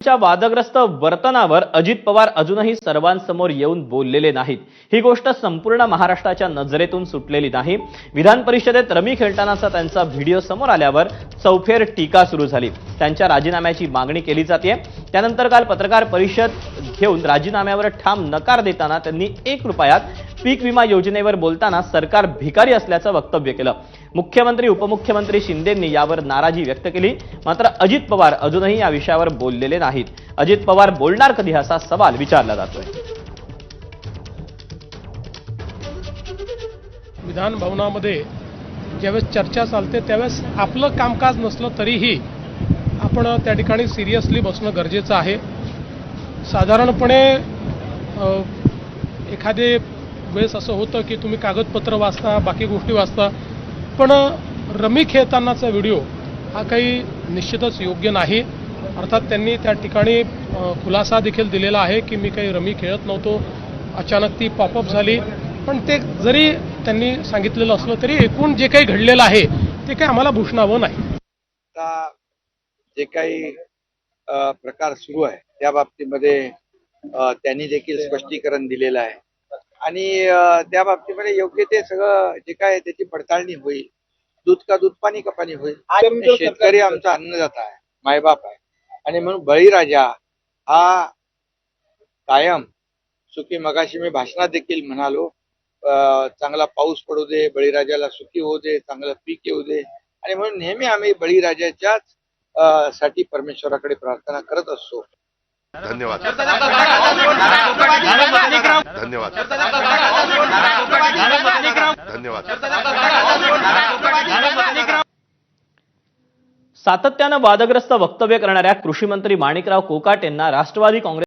च्या वादग्रस्त वर्तनावर अजित पवार अजूनही सर्वांसमोर येऊन बोललेले नाहीत। ही गोष्ट संपूर्ण महाराष्ट्राच्या नजरेतून सुटलेली नाही। विधान परिषदेत रमी खेळतानाचा त्यांचा व्हिडिओ समोर आल्यावर चौफेर टीका सुरू झाली। त्यांच्या राजीनाम्याची मागणी केली जाते। त्यानंतर काल पत्रकार परिषद घेऊन राजीनाम्यावर ठाम नकार देताना त्यांनी 1 रुपयात पीक विमा योजनेवर बोलताना सरकार भिकारी असल्याचं वक्तव्य केलं। मुख्यमंत्री उपमुख्यमंत्री शिंदेंनी यावर नाराजी व्यक्त केली। मात्र अजित पवार अजूनही या विषयावर बोललेले नाहीत। अजित पवार बोलणार कधी असा सवाल विचारला जातोय। विधान भवनामध्ये ज्यावेळेस चर्चा चालते त्यावेळेस आपलं कामकाज नसलं तरीही आपण त्या ठिकाणी सिरियसली बसणं गरजेचं आहे। साधारणपणे एखादे वेळेस असं होतं की तुम्ही कागदपत्र वाचता, बाकी गोष्टी वाचता, पण रमी खेळतानाचा व्हिडिओ हा काही निश्चितच योग्य नाही। अर्थात त्यांनी त्या ठिकाणी खुलासा देखील दिलेला आहे की मी काही रमी खेळत नव्हतो, अचानक ती पॉपअप झाली। पण ते जरी त्यांनी सांगितलेलं असलं तरी एकूण जे काही घडलेलं आहे ते काही आम्हाला भूषणावं नाही। आता जे काही प्रकार सुरू आहे त्या बाबतीमध्ये त्यांनी देखील स्पष्टीकरण दिलेलं आहे आणि त्या बाबतीमध्ये योग्य ते सगळं जे काय त्याची पडताळणी होईल। दूध का दूध, पाणी का पाणी होईल। शेतकरी आमचा अन्नदाता आहे, मायबाप आहे आणि म्हणून बळीराजा हा कायम सुखी, मगाशी मी भाषणात देखील म्हणालो, चांगला पाऊस पडू दे, बळीराजाला सुखी होऊ दे, चांगलं पीक येऊ दे आणि म्हणून नेहमी आम्ही बळीराजाच्याच साठी परमेश्वराकडे प्रार्थना करत असतो। धन्यवाद धन्यवाद धन्यवाद। सातत्यानं वादग्रस्त वक्तव्य करणाऱ्या कृषी मंत्री माणिकराव कोकाटेंना राष्ट्रवादी काँग्रेस